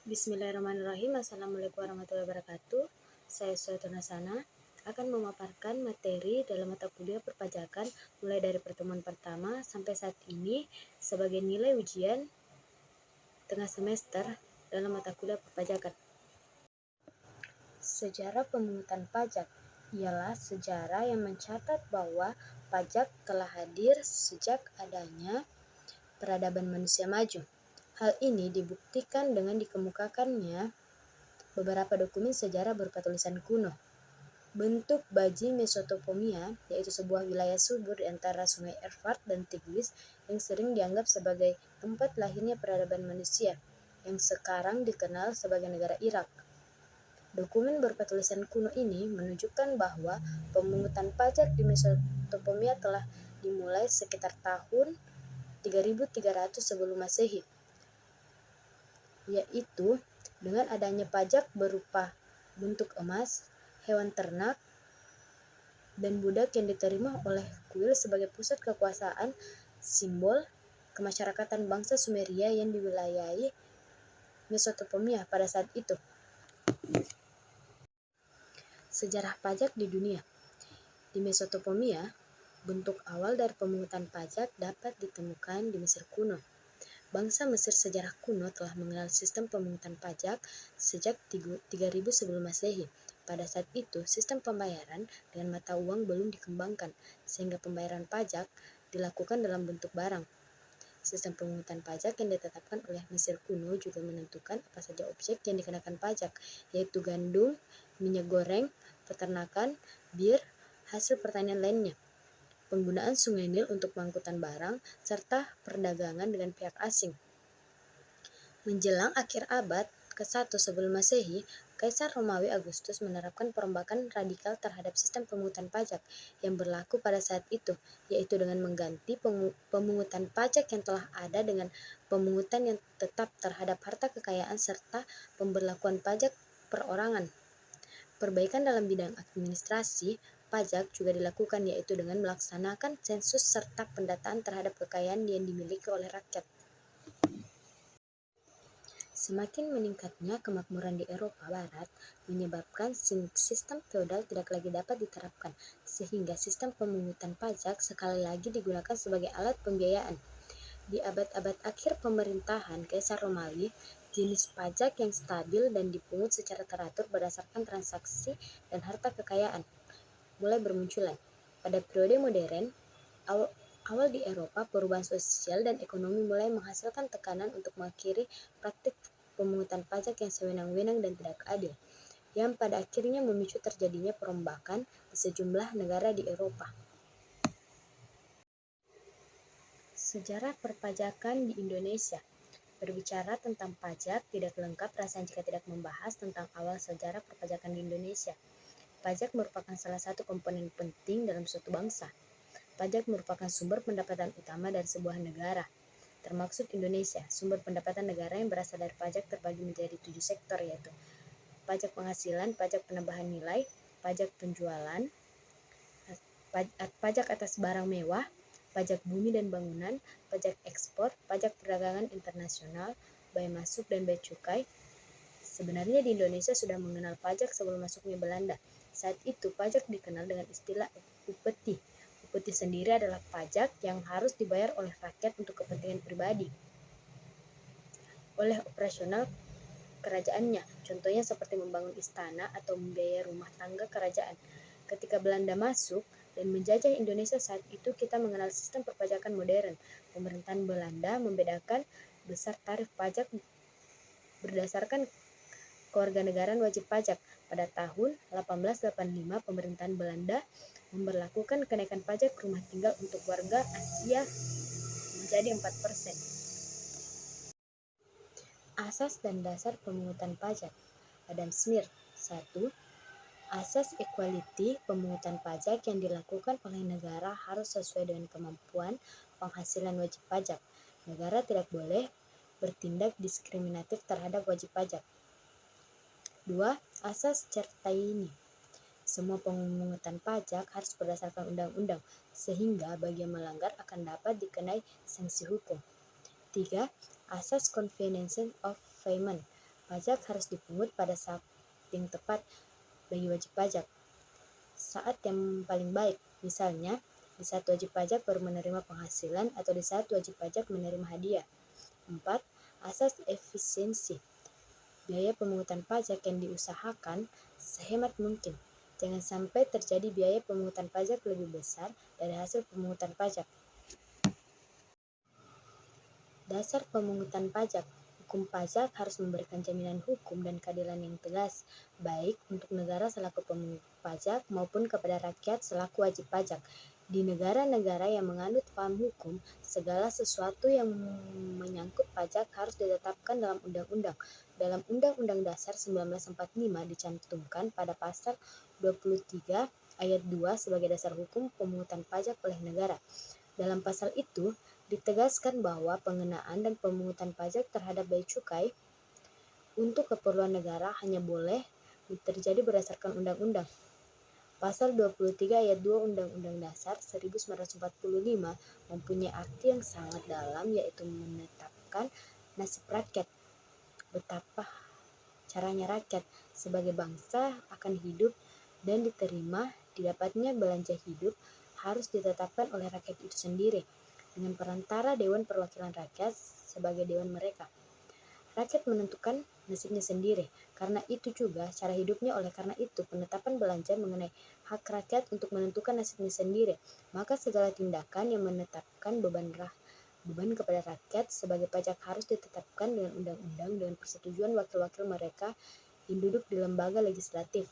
Bismillahirrahmanirrahim. Assalamualaikum warahmatullahi wabarakatuh. Saya Suatuna Sana akan memaparkan materi dalam mata kuliah perpajakan mulai dari pertemuan pertama sampai saat ini sebagai nilai ujian tengah semester dalam mata kuliah perpajakan. Sejarah pemungutan pajak ialah sejarah yang mencatat bahwa pajak telah hadir sejak adanya peradaban manusia maju. Hal ini dibuktikan dengan dikemukakannya beberapa dokumen sejarah berupa tulisan kuno. Bentuk baji Mesopotamia, yaitu sebuah wilayah subur di antara sungai Efrat dan Tigris yang sering dianggap sebagai tempat lahirnya peradaban manusia, yang sekarang dikenal sebagai negara Irak. Dokumen berupa tulisan kuno ini menunjukkan bahwa pemungutan pajak di Mesopotamia telah dimulai sekitar tahun 3300 sebelum Masehi, yaitu dengan adanya pajak berupa bentuk emas, hewan ternak, dan budak yang diterima oleh kuil sebagai pusat kekuasaan, simbol kemasyarakatan bangsa Sumeria yang diwilayahi Mesopotamia pada saat itu. Sejarah pajak di dunia. Di Mesopotamia, bentuk awal dari pemungutan pajak dapat ditemukan di Mesir kuno. Bangsa Mesir sejarah kuno telah mengenal sistem pemungutan pajak sejak 3000 sebelum Masehi. Pada saat itu, sistem pembayaran dengan mata uang belum dikembangkan, sehingga pembayaran pajak dilakukan dalam bentuk barang. Sistem pemungutan pajak yang ditetapkan oleh Mesir kuno juga menentukan apa saja objek yang dikenakan pajak, yaitu gandum, minyak goreng, peternakan, bir, hasil pertanian lainnya, penggunaan Sungai Nil untuk pengangkutan barang, serta perdagangan dengan pihak asing. Menjelang akhir abad ke-1 sebelum Masehi, Kaisar Romawi Agustus menerapkan perombakan radikal terhadap sistem pemungutan pajak yang berlaku pada saat itu, yaitu dengan mengganti pemungutan pajak yang telah ada dengan pemungutan yang tetap terhadap harta kekayaan serta pemberlakuan pajak perorangan. Perbaikan dalam bidang administrasi pajak juga dilakukan, yaitu dengan melaksanakan sensus serta pendataan terhadap kekayaan yang dimiliki oleh rakyat. Semakin meningkatnya kemakmuran di Eropa Barat menyebabkan sistem feodal tidak lagi dapat diterapkan, sehingga sistem pemungutan pajak sekali lagi digunakan sebagai alat pembiayaan. Di abad-abad akhir pemerintahan Kaisar Romawi, jenis pajak yang stabil dan dipungut secara teratur berdasarkan transaksi dan harta kekayaan mulai bermunculan. Pada periode modern, awal di Eropa, perubahan sosial dan ekonomi mulai menghasilkan tekanan untuk mengakhiri praktik pemungutan pajak yang sewenang-wenang dan tidak adil, yang pada akhirnya memicu terjadinya perombakan di sejumlah negara di Eropa. Sejarah perpajakan di Indonesia. Berbicara tentang pajak tidak lengkap rasanya jika tidak membahas tentang awal sejarah perpajakan di Indonesia. Pajak merupakan salah satu komponen penting dalam suatu bangsa. Pajak merupakan sumber pendapatan utama dari sebuah negara, termasuk Indonesia. Sumber pendapatan negara yang berasal dari pajak terbagi menjadi 7 sektor, yaitu pajak penghasilan, pajak penambahan nilai, pajak penjualan, pajak atas barang mewah, pajak bumi dan bangunan, pajak ekspor, pajak perdagangan internasional, bea masuk dan bea cukai. Sebenarnya di Indonesia sudah mengenal pajak sebelum masuknya Belanda. Saat itu pajak dikenal dengan istilah upeti. Upeti sendiri adalah pajak yang harus dibayar oleh rakyat untuk kepentingan pribadi oleh operasional kerajaannya, contohnya seperti membangun istana atau membiayai rumah tangga kerajaan. Ketika Belanda masuk dan menjajah Indonesia saat itu, kita mengenal sistem perpajakan modern. Pemerintahan Belanda membedakan besar tarif pajak berdasarkan kewarganegaraan wajib pajak. Pada tahun 1885, pemerintahan Belanda memberlakukan kenaikan pajak rumah tinggal untuk warga Asia menjadi 4%. Asas dan dasar pemungutan pajak. Adam Smith. 1. Asas equality pemungutan pajak yang dilakukan oleh negara harus sesuai dengan kemampuan penghasilan wajib pajak. Negara tidak boleh bertindak diskriminatif terhadap wajib pajak. 2. Asas Certaini. Semua pemungutan pajak harus berdasarkan undang-undang, sehingga bagi yang melanggar akan dapat dikenai sanksi hukum. 3. Asas Convenience of Payment. pajak harus dipungut pada saat yang tepat bagi wajib pajak. Saat yang paling baik, misalnya di saat wajib pajak baru menerima penghasilan atau di saat wajib pajak menerima hadiah. 4. Asas efisiensi. Biaya pemungutan pajak yang diusahakan sehemat mungkin. Jangan sampai terjadi biaya pemungutan pajak lebih besar dari hasil pemungutan pajak. Dasar pemungutan pajak. Hukum pajak harus memberikan jaminan hukum dan keadilan yang tegas, baik untuk negara selaku pemungut pajak maupun kepada rakyat selaku wajib pajak. Di negara-negara yang menganut paham hukum, segala sesuatu yang menyangkut pajak harus ditetapkan dalam undang-undang. Dalam Undang-Undang Dasar 1945 dicantumkan pada pasal 23 ayat 2 sebagai dasar hukum pemungutan pajak oleh negara. Dalam pasal itu, ditegaskan bahwa pengenaan dan pemungutan pajak terhadap bea cukai untuk keperluan negara hanya boleh terjadi berdasarkan undang-undang. Pasal 23 ayat 2 Undang-Undang Dasar 1945 mempunyai arti yang sangat dalam, yaitu menetapkan nasib rakyat. Betapa caranya rakyat sebagai bangsa akan hidup dan diterima didapatnya belanja hidup harus ditetapkan oleh rakyat itu sendiri dengan perantara Dewan Perwakilan Rakyat sebagai dewan mereka. Rakyat menentukan nasibnya sendiri, karena itu juga cara hidupnya. Oleh karena itu, penetapan belanja mengenai hak rakyat untuk menentukan nasibnya sendiri. Maka segala tindakan yang menetapkan beban kepada rakyat sebagai pajak harus ditetapkan dengan undang-undang dengan persetujuan wakil-wakil mereka yang duduk di lembaga legislatif.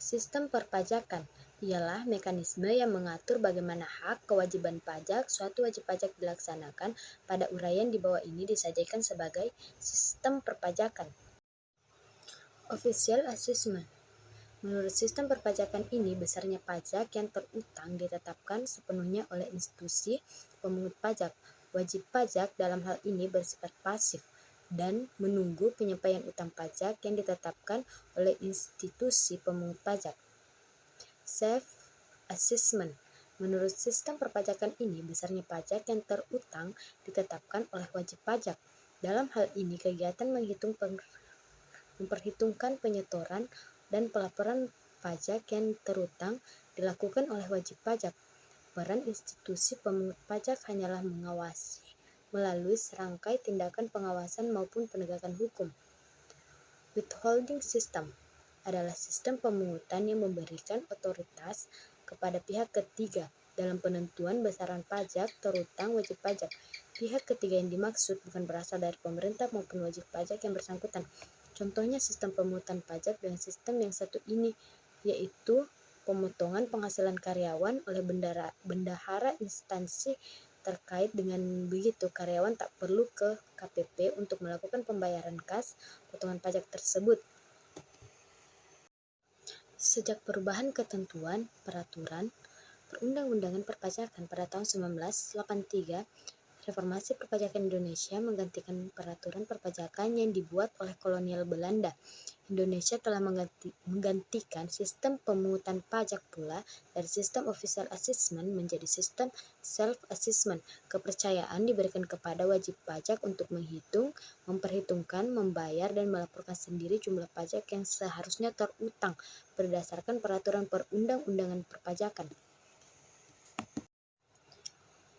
Sistem perpajakan ialah mekanisme yang mengatur bagaimana hak kewajiban pajak suatu wajib pajak dilaksanakan. Pada uraian di bawah ini disajikan sebagai sistem perpajakan. Official Assessment. Menurut sistem perpajakan ini, besarnya pajak yang terutang ditetapkan sepenuhnya oleh institusi pemungut pajak. Wajib pajak dalam hal ini bersifat pasif dan menunggu penyampaian utang pajak yang ditetapkan oleh institusi pemungut pajak. Self-assessment. Menurut sistem perpajakan ini, besarnya pajak yang terutang ditetapkan oleh wajib pajak. Dalam hal ini, kegiatan memperhitungkan penyetoran dan pelaporan pajak yang terutang dilakukan oleh wajib pajak. Peran institusi pemungut pajak hanyalah mengawasi melalui serangkai tindakan pengawasan maupun penegakan hukum. Withholding system adalah sistem pemungutan yang memberikan otoritas kepada pihak ketiga dalam penentuan besaran pajak terutang wajib pajak. Pihak ketiga yang dimaksud bukan berasal dari pemerintah maupun wajib pajak yang bersangkutan. Contohnya sistem pemungutan pajak dengan sistem yang satu ini, yaitu pemotongan penghasilan karyawan oleh bendahara instansi terkait. Dengan begitu, karyawan tak perlu ke KPP untuk melakukan pembayaran kas potongan pajak tersebut. Sejak perubahan ketentuan peraturan perundang-undangan perpajakan pada tahun 1983, reformasi perpajakan Indonesia menggantikan peraturan perpajakan yang dibuat oleh kolonial Belanda. Indonesia telah menggantikan sistem pemungutan pajak pula dari sistem official assessment menjadi sistem self-assessment. Kepercayaan diberikan kepada wajib pajak untuk menghitung, memperhitungkan, membayar, dan melaporkan sendiri jumlah pajak yang seharusnya terutang berdasarkan peraturan perundang-undangan perpajakan.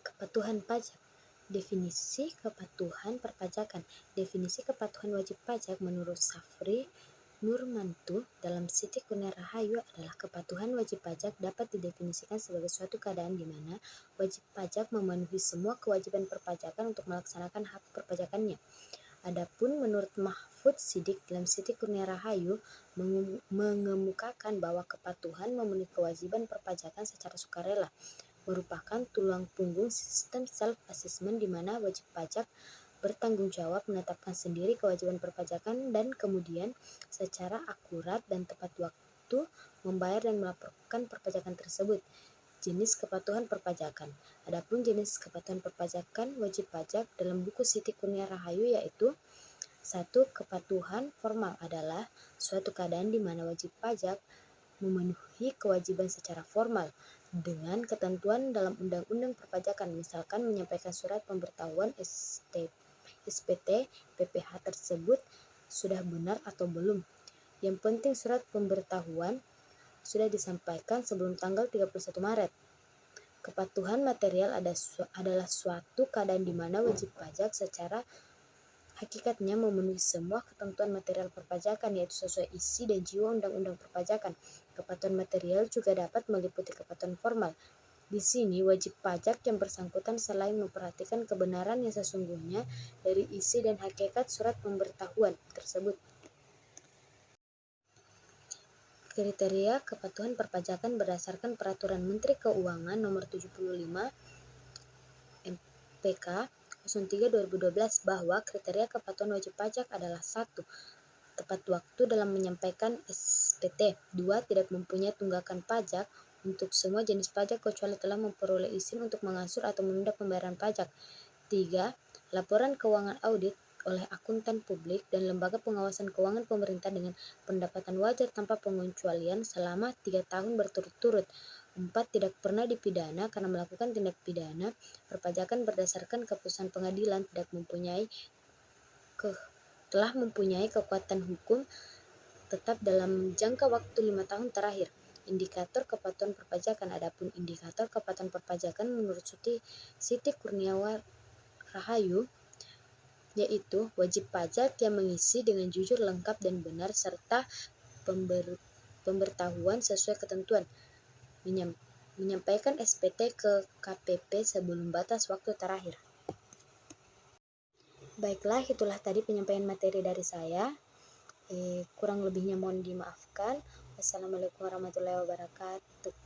Kepatuhan pajak. Definisi kepatuhan perpajakan. Definisi kepatuhan wajib pajak menurut Safri Nurmantu dalam Siti Kurnia Rahayu adalah kepatuhan wajib pajak dapat didefinisikan sebagai suatu keadaan di mana wajib pajak memenuhi semua kewajiban perpajakan untuk melaksanakan hak perpajakannya. Adapun menurut Mahfud Siddiq dalam Siti Kurnia Rahayu mengemukakan bahwa kepatuhan memenuhi kewajiban perpajakan secara sukarela merupakan tulang punggung sistem self-assessment di mana wajib pajak bertanggung jawab menetapkan sendiri kewajiban perpajakan dan kemudian secara akurat dan tepat waktu membayar dan melaporkan perpajakan tersebut. Jenis kepatuhan perpajakan. Adapun jenis kepatuhan perpajakan wajib pajak dalam buku Siti Kurnia Rahayu yaitu 1. Kepatuhan formal adalah suatu keadaan di mana wajib pajak memenuhi kewajiban secara formal dengan ketentuan dalam undang-undang perpajakan, misalkan menyampaikan surat pemberitahuan SPT PPh tersebut sudah benar atau belum. Yang penting surat pemberitahuan sudah disampaikan sebelum tanggal 31 Maret. Kepatuhan material adalah suatu keadaan di mana wajib pajak secara hakikatnya memenuhi semua ketentuan material perpajakan, yaitu sesuai isi dan jiwa Undang-Undang Perpajakan. Kepatuhan material juga dapat meliputi kepatuhan formal. Di sini, wajib pajak yang bersangkutan selain memperhatikan kebenaran yang sesungguhnya dari isi dan hakikat surat pemberitahuan tersebut. Kriteria kepatuhan perpajakan berdasarkan Peraturan Menteri Keuangan Nomor 75 MPK 03/2012 bahwa kriteria kepatuhan wajib pajak adalah 1. Tepat waktu dalam menyampaikan SPT. 2. Tidak mempunyai tunggakan pajak untuk semua jenis pajak kecuali telah memperoleh izin untuk mengangsur atau menunda pembayaran pajak. 3. Laporan keuangan audit oleh akuntan publik dan lembaga pengawasan keuangan pemerintah dengan pendapatan wajar tanpa pengecualian selama 3 tahun berturut-turut. 4. Tidak pernah dipidana karena melakukan tindak pidana perpajakan berdasarkan keputusan pengadilan, telah mempunyai kekuatan hukum tetap dalam jangka waktu 5 tahun terakhir. Indikator kepatuhan perpajakan. Adapun indikator kepatuhan perpajakan menurut Siti Kurniawan Rahayu yaitu wajib pajak yang mengisi dengan jujur, lengkap, dan benar serta pemberitahuan sesuai ketentuan, menyampaikan SPT ke KPP sebelum batas waktu terakhir. Baiklah, itulah tadi penyampaian materi dari saya. Kurang lebihnya mohon dimaafkan. Wassalamualaikum warahmatullahi wabarakatuh.